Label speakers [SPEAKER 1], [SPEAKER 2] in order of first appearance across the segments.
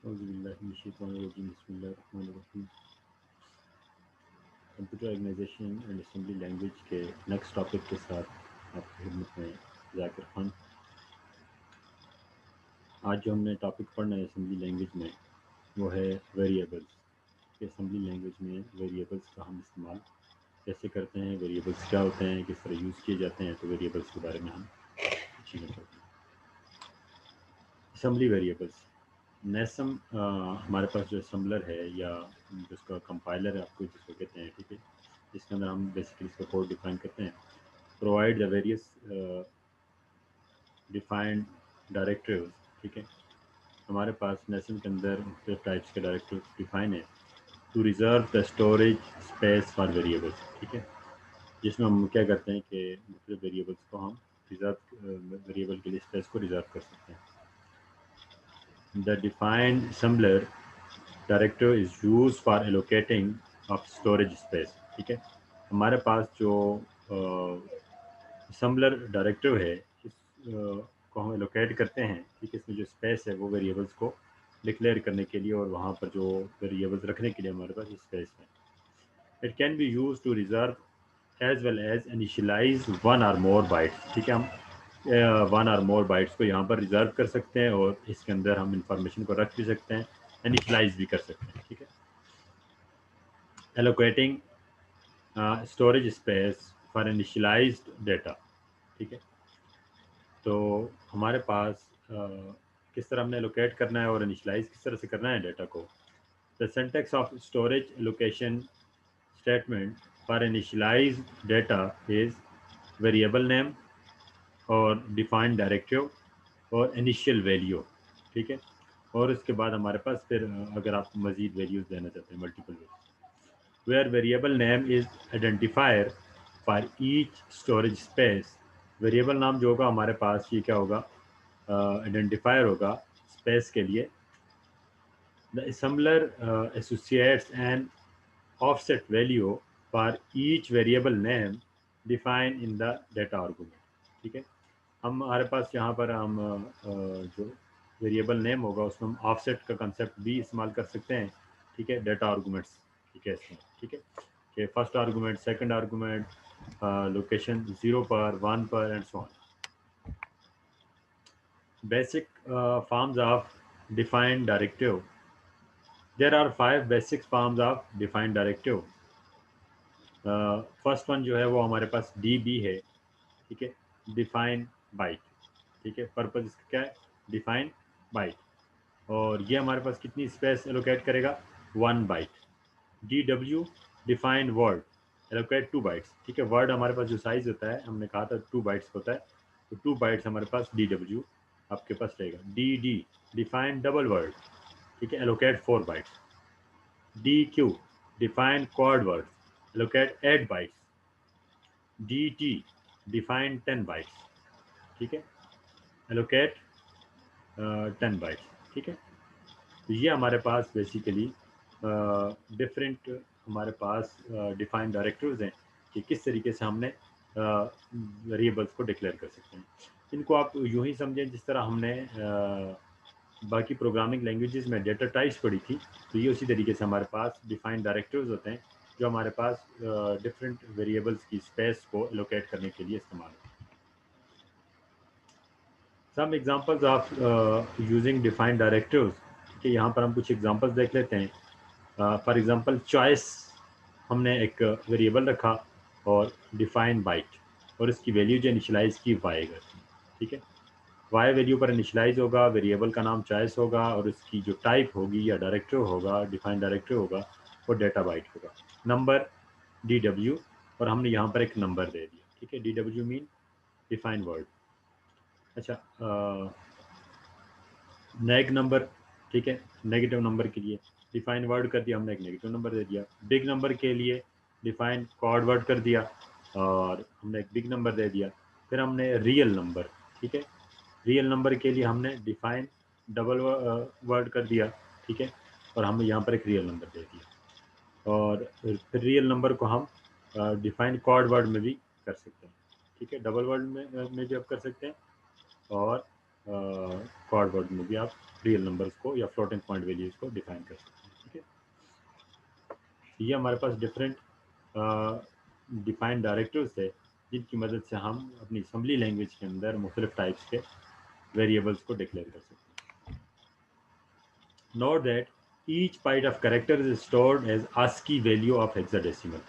[SPEAKER 1] बिस्मिल्लाहिर्रहमानिर्रहीम। Computer organisation and assembly language के next topic के साथ आपकी खिदमत में ज़ाकिर खान। आज जो हमने टॉपिक पढ़ना है असेंबली लैंग्वेज में वो है वेरिएबल्स। कि असेंबली लैंग्वेज में वेरिएबल्स का हम इस्तेमाल कैसे करते हैं, वेरिएबल्स क्या होते हैं, किस तरह यूज़ किए जाते हैं, तो वेरिएबल्स के बारे में हम चीज़ें पढ़ते हैं। असेंबली वेरिएबल्स नेसम हमारे पास जो असम्बलर है या जिसका कंपाइलर है, आपको जिसको कहते हैं, ठीक है, जिसके अंदर हम बेसिकली इसका कोड डिफाइन करते हैं। Provide the various defined directives, ठीक है। हमारे पास नेसम के अंदर मुख्तलिफ टाइप्स के डायरेक्टिव डिफाइन है to reserve the storage space for variables, ठीक है, जिसमें हम क्या करते हैं कि मुख्तलिफ वेरिएबल्स को हम रिजर्व वेरिएबल के लिए स्पेस को रिजर्व कर सकते हैं। The defined assembler directive is use for allocating of storage space, ठीक है। हमारे पास जो असम्बलर डायरेक्टिव है इस को हम एलोकेट करते हैं, ठीक है। इसमें जो स्पेस है वो वेरिएबल्स को डिक्लेयर करने के लिए और वहाँ पर जो वेरिएबल्स रखने के लिए हमारे पास स्पेस है। It can be use to reserve as well as initialise one or more bytes, ठीक है। हम वन आर मोर बाइट्स को यहाँ पर रिजर्व कर सकते हैं और इसके अंदर हम इंफॉर्मेशन को रख भी सकते हैं, इनिशियलाइज भी कर सकते हैं, ठीक है। Allocating storage space for initialised data, ठीक है। तो हमारे पास किस तरह हमने एलोकेट करना है और इनिशियलाइज किस तरह से करना है डेटा को। The syntax of storage allocation statement for initialised data is variable name और डिफाइंड डायरेक्टिव और इनिशियल वैल्यू, ठीक है। और इसके बाद हमारे पास फिर अगर आप मज़ीद वैल्यूज़ देना चाहते हैं, multiple values, where variable name is identifier for each storage space. Variable नाम जो होगा हमारे पास ये क्या होगा, आइडेंटिफायर होगा स्पेस के लिए। The assembler associates an offset value for each variable name defined in the data argument, ठीक है। हमारे पास यहाँ पर हम जो वेरिएबल नेम होगा उसमें हम ऑफसेट का कंसेप्ट भी इस्तेमाल कर सकते हैं, ठीक है, डेटा आर्गूमेंट्स की केस में, ठीक है, कि first argument, second argument, location 0 पर, 1 पर and so on. Basic forms of defined directive. There are 5 basic forms of defined directive. First one जो है वो हमारे पास डी बी है, ठीक है, डिफाइन बाइट, ठीक है। पर्पज इसका क्या है, डिफाइन बाइट, और ये हमारे पास कितनी स्पेस एलोकेट करेगा, 1 byte. D W defined word allocate 2 bytes, ठीक है। वर्ड हमारे पास जो साइज होता है हमने कहा था 2 बाइट्स होता है, तो 2 बाइट्स हमारे पास डी डब्ल्यू आपके पास रहेगा। D D defined double word, ठीक है, allocate 4 bytes. D Q defined quad word allocate 8 bytes. D T defined 10 bytes, ठीक है, एलोकेट 10 बाइट्स, ठीक है। तो ये हमारे पास बेसिकली डिफरेंट हमारे पास डिफाइंड डायरेक्टिव्स हैं कि किस तरीके से हमने वेरिएबल्स को डिक्लेयर कर सकते हैं। इनको आप यूं ही समझें जिस तरह हमने बाकी प्रोग्रामिंग लैंग्वेजेस में डेटा टाइप्स पढ़ी थी, तो ये उसी तरीके से हमारे पास डिफाइंड डायरेक्टिव्स होते हैं जो हमारे पास डिफरेंट वेरिएबल्स की स्पेस को एलोकेट करने के लिए इस्तेमाल होते हैं। Some examples of using defined directives, ठीक है, यहाँ पर हम कुछ एग्जांपल्स देख लेते हैं। फॉर एग्जांपल चॉइस, हमने एक वेरिएबल रखा और डिफाइन बाइट और इसकी वैल्यू जो इनिशियलाइज की वाई कर, ठीक है। वाई वैल्यू पर इनिशियलाइज होगा, वेरिएबल का नाम चॉइस होगा और इसकी जो टाइप होगी या डायरेक्टिव होगा, डिफाइन डायरेक्टिव होगा, वो डेटा बाइट होगा। नंबर डी डब्ल्यू, और हमने यहाँ पर एक नंबर दे दिया, ठीक है। D W mean define word. अच्छा, नेग नंबर, ठीक है, नेगेटिव नंबर के लिए डिफाइन वर्ड कर दिया हमने, एक नेगेटिव नंबर दे दिया। बिग नंबर के लिए डिफाइन कॉर्ड वर्ड कर दिया और हमने एक बिग नंबर दे दिया। फिर हमने रियल नंबर, ठीक है, रियल नंबर के लिए हमने डिफाइन डबल वर्ड कर दिया, ठीक है, और हमने यहाँ पर एक रियल नंबर दे दिया। और फिर रियल नंबर को हम डिफाइन कॉर्ड वर्ड में भी कर सकते हैं, ठीक है, डबल वर्ड में भी आप कर सकते हैं और फॉरवर्ड में भी आप रियल नंबर्स को या फ्लोटिंग पॉइंट वैल्यूज़ को डिफाइन कर सकते हैं। ठीक है, ये हमारे पास डिफरेंट डिफाइन डायरेक्टर्स है जिनकी मदद से हम अपनी असम्बली लैंग्वेज के अंदर मुख्तलिफ टाइप्स के वेरिएबल्स को डिक्लेयर कर सकते हैं। Note that each byte of character is stored as ASCII value of hexadecimal.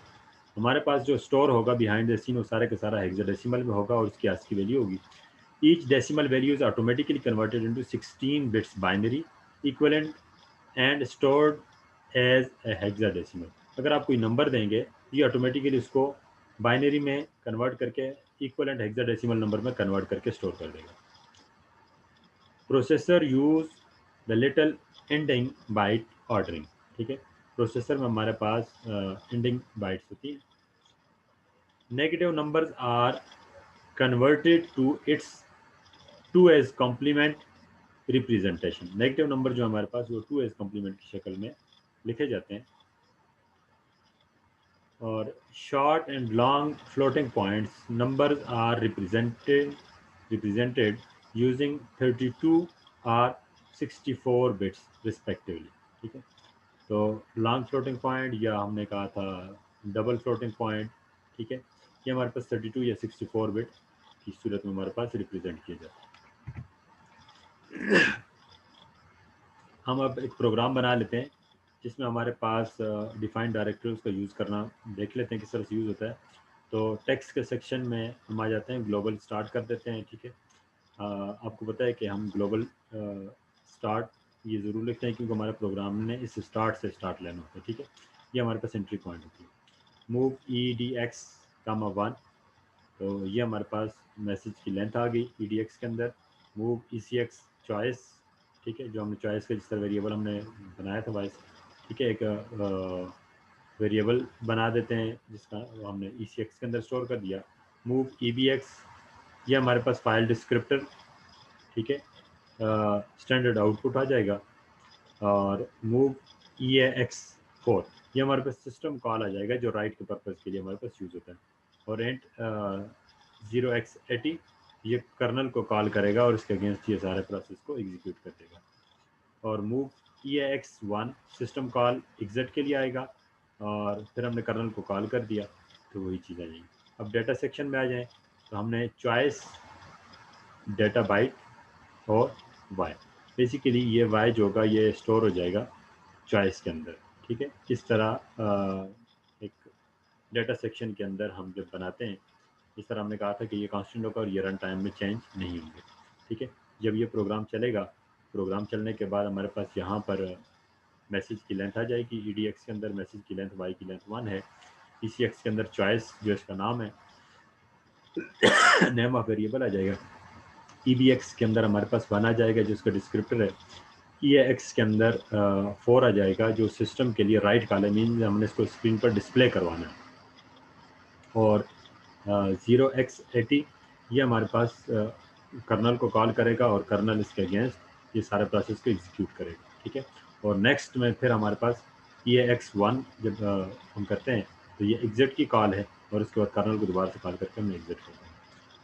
[SPEAKER 1] हमारे पास जो स्टोर होगा बिहाइंड द सीन वो सारे का सारा हेक्साडेसिमल में होगा और उसकी ASCII वैल्यू होगी। Each decimal value is automatically converted into 16 bits binary equivalent and stored as a hexadecimal. अगर आप कोई नंबर देंगे ये ऑटोमेटिकली उसको बाइनरी में कन्वर्ट करके इक्विवेलेंट हेक्साडेसिमल नंबर में कन्वर्ट करके स्टोर कर देगा। Processor use the little ending byte ordering. ठीक है, प्रोसेसर में हमारे पास एंडिंग बाइट्स होती है। Negative numbers are converted to its 2 s complement representation. Negative number जो हमारे पास वो 2 एज कॉम्प्लीमेंट की शक्ल में लिखे जाते हैं। और short and long floating points numbers are represented using 32 और 64 बिट्स रिस्पेक्टिवली। ठीक है, तो लॉन्ग फ्लोटिंग पॉइंट या हमने कहा था डबल फ्लोटिंग पॉइंट, ठीक है, ये हमारे पास 32 या 64 बिट की सूरत में हमारे पास रिप्रेजेंट किया जाता है। हम अब एक प्रोग्राम बना लेते हैं जिसमें हमारे पास डिफाइंड डायरेक्टर्स का यूज़ करना देख लेते हैं किस तरह से यूज़ होता है। तो टेक्स्ट के सेक्शन में हम आ जाते हैं, ग्लोबल स्टार्ट कर देते हैं। ठीक है, आपको पता है कि हम ग्लोबल स्टार्ट ये ज़रूर लिखते हैं क्योंकि हमारे प्रोग्राम ने इस स्टार्ट से स्टार्ट लेना होता है। ठीक है, ये हमारे पास एंट्री पॉइंट होती है। मूव EDX, 1, तो ये हमारे पास मैसेज की लेंथ आ गई EDX के अंदर। मूव ECX चॉइस, ठीक है, जो हमने चॉइस का जिस तरह वेरिएबल हमने बनाया था वाइस, ठीक है, एक वेरिएबल बना देते हैं जिसका हमने ECX के अंदर स्टोर कर दिया। मूव EBX, ये हमारे पास फाइल डिस्क्रिप्टर, ठीक है, स्टैंडर्ड आउटपुट आ जाएगा। और मूव EAX4, ये हमारे पास सिस्टम कॉल आ जाएगा जो राइट के पर्पज़ के लिए हमारे पास यूज़ होता है। और एंड 0x80, ये कर्नल को कॉल करेगा और इसके अगेंस्ट ये सारे प्रोसेस को एग्जीक्यूट कर देगा। और move EAX1 system call exit के लिए आएगा और फिर हमने कर्नल को कॉल कर दिया तो वही चीज़ आ जाएगी। अब डेटा सेक्शन में आ जाएं तो हमने चॉइस डेटा बाइट और वाई, बेसिकली ये वाई जो होगा ये स्टोर हो जाएगा चॉइस के अंदर। ठीक है, इस तरह एक डेटा सेक्शन के अंदर हम जब बनाते हैं इस तरह हमने कहा था कि ये कांस्टेंट होगा और ये रन टाइम में चेंज नहीं होंगे। ठीक है, जब ये प्रोग्राम चलेगा, प्रोग्राम चलने के बाद हमारे पास यहाँ पर मैसेज की लेंथ आ जाएगी। EDX के अंदर मैसेज की लेंथ वाई की लेंथ 1 है। ECX के अंदर चॉइस जो इसका नाम है नेम ऑफ वेरिएबल आ जाएगा। EBX के अंदर हमारे पास 1 आ जाएगा जो इसका डिस्क्रिप्टर है। EAX के अंदर 4 आ जाएगा जो सिस्टम के लिए राइट कॉलम मीन हमने इसको स्क्रीन पर डिस्प्ले करवाना है। और 0x80 ये हमारे पास कर्नल को कॉल करेगा और कर्नल इसके अगेंस्ट ये सारे प्रोसेस को एग्जीक्यूट करेगा। ठीक है, और नेक्स्ट में फिर हमारे पास EAX1 जब हम करते हैं तो ये एग्जिट की कॉल है और उसके बाद कर्नल को दोबारा से कॉल करके हम एग्जिट करते हैं।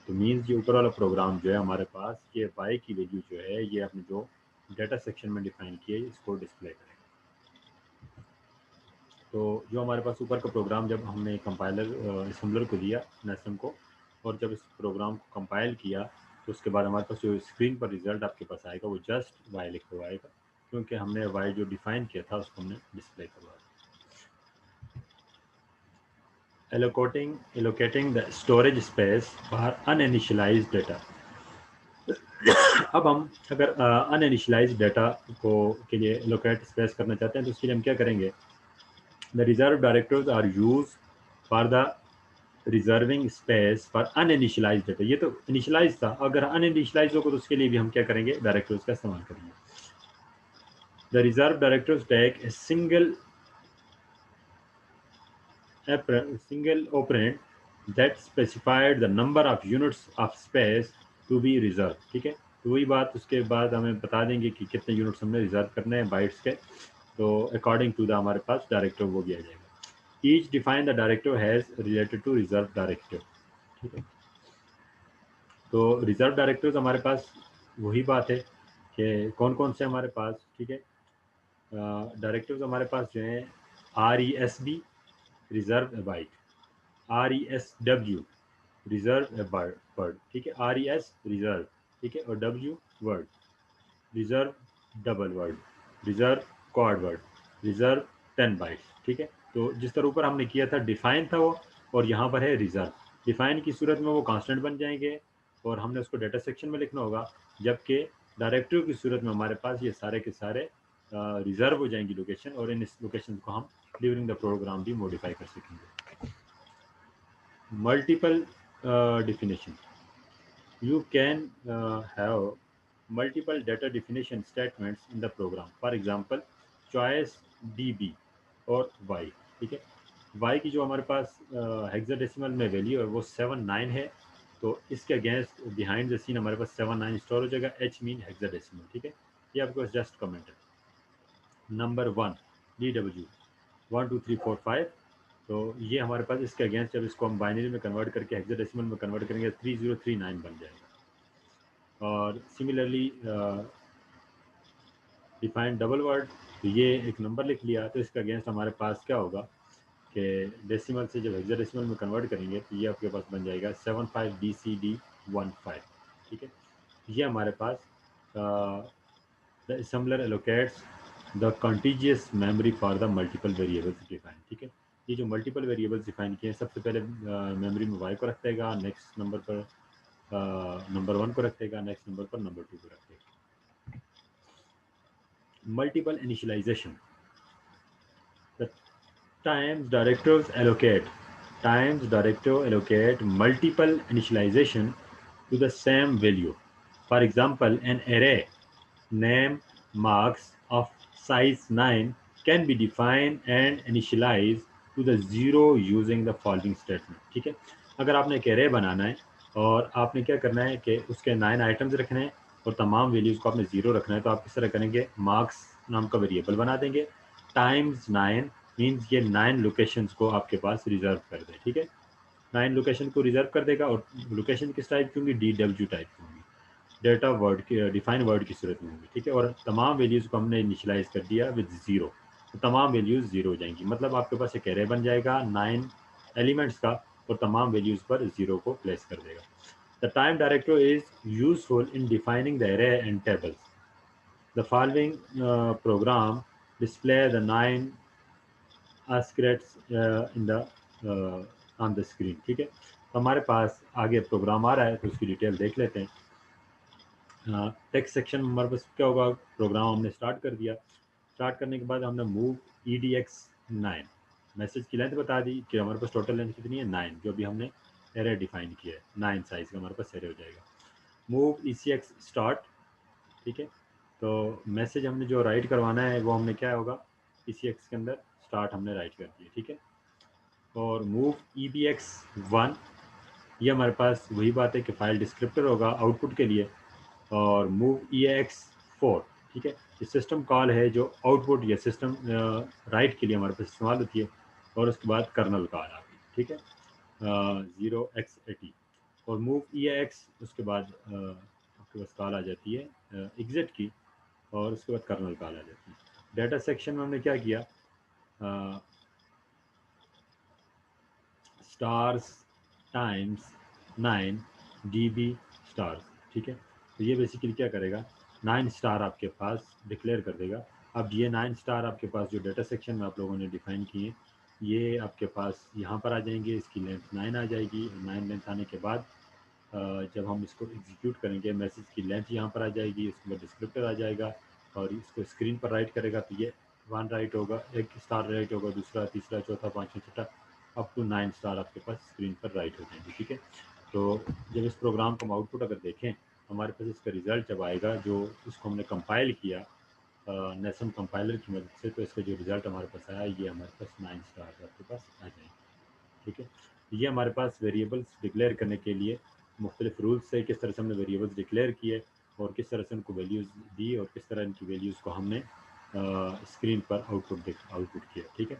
[SPEAKER 1] तो मीन्स ये ऊपर वाला प्रोग्राम जो है हमारे पास ये वाई की वैल्यू जो है ये अपने जो डेटा सेक्शन में डिफाइन किया है इसको डिस्प्ले करेगा। तो जो हमारे पास ऊपर का प्रोग्राम जब हमने कंपाइलर असेंबलर को दिया नेस्टम को, और जब इस प्रोग्राम को कंपाइल किया तो उसके बाद हमारे पास जो स्क्रीन पर रिजल्ट आपके पास आएगा वो जस्ट वाई लिखा हुआ आएगा क्योंकि हमने वाई जो डिफाइन किया था उसको हमने डिस्प्ले करवाया। Allocating the storage space for uninitialised data. अब हम अगर अनइनिशियलाइज्ड डेटा को के लिए एलोकेट स्पेस करना चाहते हैं तो उसके लिए हम क्या करेंगे? The reserve directors are use for the reserving space for uninitialised data. ये तो इनिशियलाइज था, अगर अनइनिशियलाइज होगा तो उसके लिए भी हम क्या करेंगे? डायरेक्टर्स का इस्तेमाल करेंगे। The reserve directors take a single operand that specified the number of units of space to be reserved। ठीक है, तो वही बात उसके बाद हमें बता देंगे कि कितने यूनिट्स हमने रिजर्व करने हैं बाइट्स के, तो अकॉर्डिंग टू द हमारे पास डायरेक्टर वो भी आ जाएगा। Each define the director has related to reserve director. ठीक है, तो रिजर्व डायरेक्टर्स हमारे पास वही बात है कि कौन कौन से हमारे पास, ठीक है, डायरेक्टिव्स हमारे पास जो हैं RESB reserve A bite, RESW reserve a word, ठीक है, RES रिजर्व, ठीक है, और W word, reserve double word, reserve quad word, reserve 10 bytes, ठीक है। तो जिस तरह ऊपर हमने किया था डिफाइन था वो, और यहाँ पर है रिजर्व। डिफाइन की सूरत में वो कांस्टेंट बन जाएंगे और हमने उसको डाटा सेक्शन में लिखना होगा, जबकि डायरेक्टिव की सूरत में हमारे पास ये सारे के सारे रिजर्व हो जाएंगी लोकेशन, और इन लोकेशन को हम ड्यूरिंग द प्रोग्राम भी मॉडिफाई कर सकेंगे। Multiple definition. You can have multiple data definition statements in the program. For example, choice db और y, ठीक है। y की जो हमारे पास हेक्साडेसिमल में वैल्यू है वो 79 है, तो इसके अगेंस्ट बिहाइंड द सीन हमारे पास 79 स्टोर हो जाएगा, h मीन हेक्साडेसिमल, ठीक है। ये आपके पास जस्ट कमेंट है। नंबर 1 dw 1 2 3 4 5, तो ये हमारे पास इसके अगेंस्ट जब इसको हम बाइनरी में कन्वर्ट करके हेक्साडेसिमल में कन्वर्ट करेंगे 3039 बन जाएगा। और सिमिलरली डिफाइन डबल वर्ड, तो ये एक नंबर लिख लिया, तो इसके अगेंस्ट हमारे पास क्या होगा कि डेसिमल से जब हेक्साडेसिमल में कन्वर्ट करेंगे तो ये आपके पास बन जाएगा 75BCD15, ठीक है। ये हमारे पास द assembler allocates द contiguous memory for the multiple variables define, ठीक है। ये जो मल्टीपल वेरिएबल्स डिफाइन किए हैं, सबसे पहले मेमोरी में y को रख देगा, नेक्स्ट नंबर पर नंबर 1 को रख देगा, नेक्स्ट नंबर पर नंबर 2 को रख देगा। Multiple initialisation, the times directive allocate multiple initialization to the same value. For example, an array name marks of size 9 can be defined and initialized to the 0 using the following statement, ठीक है। अगर आपने एक array बनाना है और आपने क्या करना है कि उसके 9 आइटम्स रखने हैं और तमाम वैल्यूज को आपने 0 रखना है, तो आप किस तरह करेंगे, मार्क्स नाम का वेरिएबल बना देंगे, टाइम्स 9 मीन्स ये 9 लोकेशंस को आपके पास रिजर्व कर दे, ठीक है। 9 लोकेशन को रिजर्व कर देगा, और लोकेशन किस टाइप की होंगी, DW टाइप की होंगी, डेटा वर्ड की डिफाइन वर्ड की सूरत में होंगी, ठीक है। और तमाम वैल्यूज़ को हमने इनिशियलाइज कर दिया विद 0, तो तमाम वैल्यूज़ 0 हो जाएंगी। मतलब आपके पास एक एरे बन जाएगा 9 एलिमेंट्स का, और तमाम वैल्यूज़ पर 0 को प्लेस कर देगा। The time directive is useful in defining the array and tables. The following program display the 9 asterisks in the on the screen, ठीक है। तो हमारे पास आगे प्रोग्राम आ रहा है, तो उसकी डिटेल देख लेते हैं। टेक्स्ट सेक्शन में हमारे पास क्या होगा, प्रोग्राम हमने स्टार्ट कर दिया। स्टार्ट करने के बाद हमने मूव EDX 9, मैसेज की लेंथ बता दी कि हमारे पास टोटल लेंथ कितनी है 9, जो भी हमने एरे डिफाइन किया है 9 साइज का हमारे पास एरे हो जाएगा। मूव ECX स्टार्ट, ठीक है। तो मैसेज हमने जो राइट करवाना है वो हमने क्या होगा, ECX के अंदर स्टार्ट हमने राइट कर दिया, ठीक है। और मूव EBX 1, ये हमारे पास वही बात है कि फाइल डिस्क्रिप्टर होगा आउटपुट के लिए। और मूव EAX 4, ठीक है, ये सिस्टम कॉल है जो आउटपुट या सिस्टम राइट के लिए हमारे पास इस्तेमाल होती है। और उसके बाद कर्नल कॉल आ गई, ठीक है, 0x80। और मूव EAX, उसके बाद आपके पास कॉल आ जाती है एग्जिट की, और उसके बाद कर्नल कॉल आ जाती है। डाटा सेक्शन में हमने क्या किया, स्टार्स टाइम्स 9 DB स्टार्स, ठीक है। तो ये बेसिकली क्या करेगा, 9 स्टार आपके पास डिक्लेयर कर देगा। अब ये 9 स्टार आपके पास जो डाटा सेक्शन में आप लोगों ने डिफाइन किए, ये आपके पास यहाँ पर आ जाएंगे, इसकी लेंथ 9 आ जाएगी। 9 लेंथ आने के बाद जब हम इसको एग्जीक्यूट करेंगे, मैसेज की लेंथ यहाँ पर आ जाएगी, इसके बाद डिस्क्रिप्टर आ जाएगा, और इसको स्क्रीन पर राइट करेगा, तो ये 1 राइट होगा, 1 स्टार राइट होगा, दूसरा, तीसरा, चौथा, पाँचवा, छठा, अप टू 9 स्टार आपके पास स्क्रीन पर राइट हो जाएंगे, ठीक है। तो जब इस प्रोग्राम को हम आउटपुट अगर देखें, हमारे पास इसका रिज़ल्ट जब आएगा, जो इसको हमने कंपाइल किया नेसम कंपाइलर की मदद से, तो इसका जो रिज़ल्ट हमारे पास आया, ये हमारे पास 9 स्टार आपके पास आ जाएंगे, ठीक है। ये हमारे पास वेरिएबल्स डिक्लेयर करने के लिए मुख्तलिफ रूल्स है, किस तरह से हमने वेरिएबल्स डिक्लेयर किए और किस तरह से उनको वैल्यूज़ दी, और किस तरह इनकी वैल्यूज़ को हमने स्क्रीन पर आउटपुट किया, ठीक है।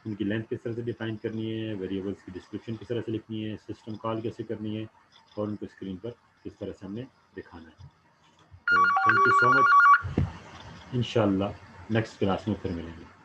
[SPEAKER 1] उनकी लेंथ किस तरह से डिफाइन करनी है, वेरिएबल्स की डिस्क्रिप्शन किस तरह से लिखनी है, सिस्टम कॉल कैसे करनी है, और उनको स्क्रीन पर किस तरह से हमने दिखाना है। तो थैंक यू सो मच। इंशाल्लाह नेक्स्ट क्लास में फिर मिलेंगे।